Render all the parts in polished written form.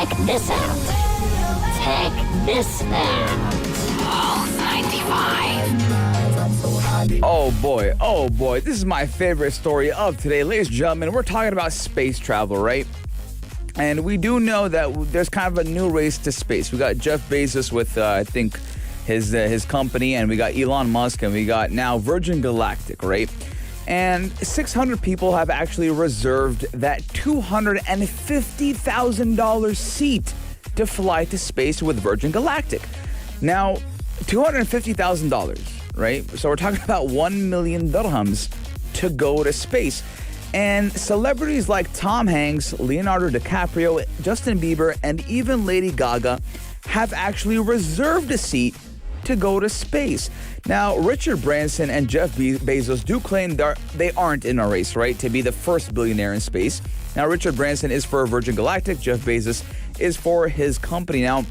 Check this out. Check this out. Pulse 95. Oh boy, this is my favorite story of today. Ladies and gentlemen, we're talking about space travel, right? And we do know that there's kind of a new race to space. We got Jeff Bezos with, I think, his company, and we got Elon Musk, and we got now Virgin Galactic, right? And 600 people have actually reserved that $250,000 seat to fly to space with Virgin Galactic. Now, $250,000, right? So we're talking about 1 million dirhams to go to space. And celebrities like Tom Hanks, Leonardo DiCaprio, Justin Bieber, and even Lady Gaga have actually reserved a seat to go to space. Now, Richard Branson and Jeff Bezos do claim they aren't in a race, right, to be the first billionaire in space. Now, Richard Branson is for Virgin Galactic, Jeff Bezos is for his company. Now,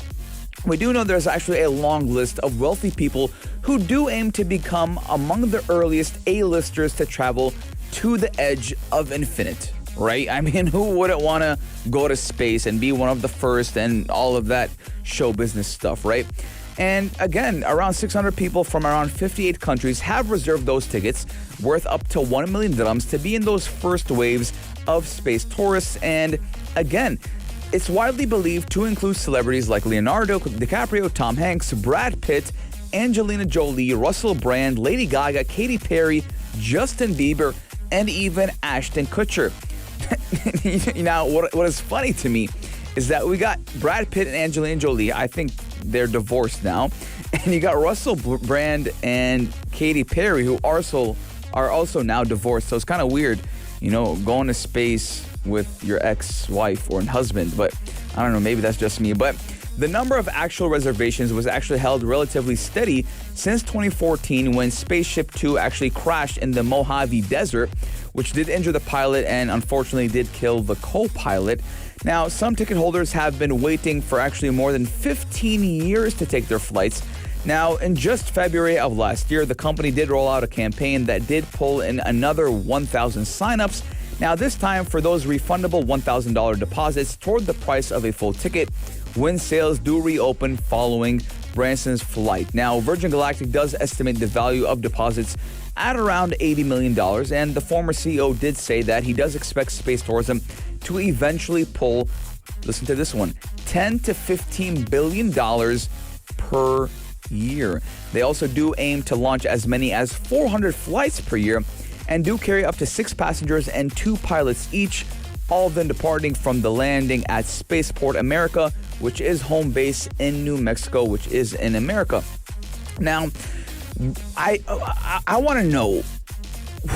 we do know there's actually a long list of wealthy people who do aim to become among the earliest A-listers to travel to the edge of infinite, right? I mean, who wouldn't want to go to space and be one of the first and all of that show business stuff, right? And again, around 600 people from around 58 countries have reserved those tickets worth up to 1 million dirhams to be in those first waves of space tourists. And again, it's widely believed to include celebrities like Leonardo DiCaprio, Tom Hanks, Brad Pitt, Angelina Jolie, Russell Brand, Lady Gaga, Katy Perry, Justin Bieber, and even Ashton Kutcher. Now, what is funny to me is that we got Brad Pitt and Angelina Jolie. I think they're divorced now. And you got Russell Brand and Katy Perry, who are also now divorced. So it's kind of weird, going to space with your ex-wife or husband. But I don't know, maybe that's just me. But the number of actual reservations was actually held relatively steady since 2014 when Spaceship Two actually crashed in the Mojave Desert, which did injure the pilot and unfortunately did kill the co-pilot. Now, some ticket holders have been waiting for actually more than 15 years to take their flights. Now, in just February of last year, the company did roll out a campaign that did pull in another 1,000 signups. Now, this time for those refundable $1,000 deposits toward the price of a full ticket when sales do reopen following Branson's flight. Now, Virgin Galactic does estimate the value of deposits at around $80 million, and the former CEO did say that he does expect space tourism to eventually pull, listen to this one, $10 to $15 billion per year. They also do aim to launch as many as 400 flights per year and do carry up to 6 passengers and 2 pilots each, all of them departing from the landing at Spaceport America, which is home base in New Mexico, which is in America. Now, I want to know,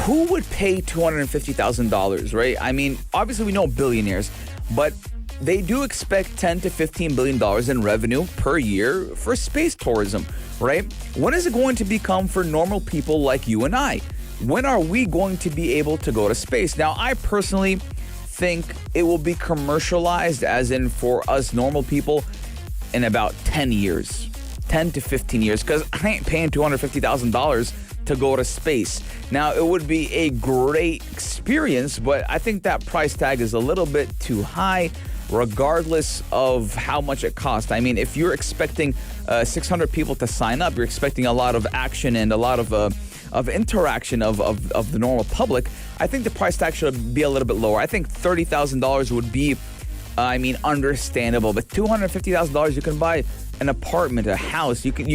who would pay $250,000, right? I mean, obviously we know billionaires, but they do expect $10 to $15 billion in revenue per year for space tourism, right? When is it going to become for normal people like you and I? When are we going to be able to go to space? Now, I personally think it will be commercialized, as in for us normal people, in about 10 years. 10 to 15 years, because I ain't paying $250,000 to go to space. Now, it would be a great experience, but I think that price tag is a little bit too high, regardless of how much it costs. I mean, if you're expecting 600 people to sign up, you're expecting a lot of action and a lot of interaction of the normal public. I think the price tag should be a little bit lower. I think $30,000 would be, understandable. But $250,000, you can buy an apartment, a house. You can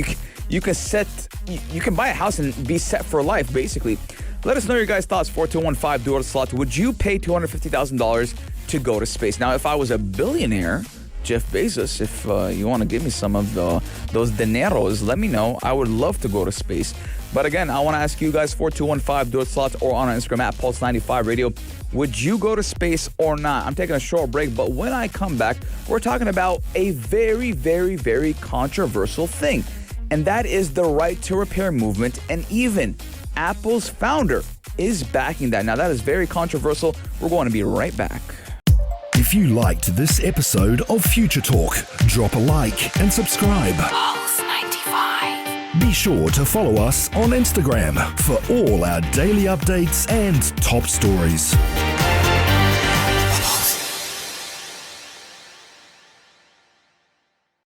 buy a house and be set for life, basically. Let us know your guys' thoughts. 4215 Dual Slot. Would you pay $250,000 to go to space? Now, if I was a billionaire, Jeff Bezos, if you want to give me some of those dineros, let me know. I would love to go to space. But again, I want to ask you guys, 4215 Dual Slots, or on our Instagram at Pulse95 Radio, would you go to space or not? I'm taking a short break, but when I come back, we're talking about a very, very, very controversial thing. And that is the right to repair movement, and even Apple's founder is backing that. Now, that is very controversial. We're going to be right back. If you liked this episode of Future Talk, drop a like and subscribe. Pulse 95. Be sure to follow us on Instagram for all our daily updates and top stories.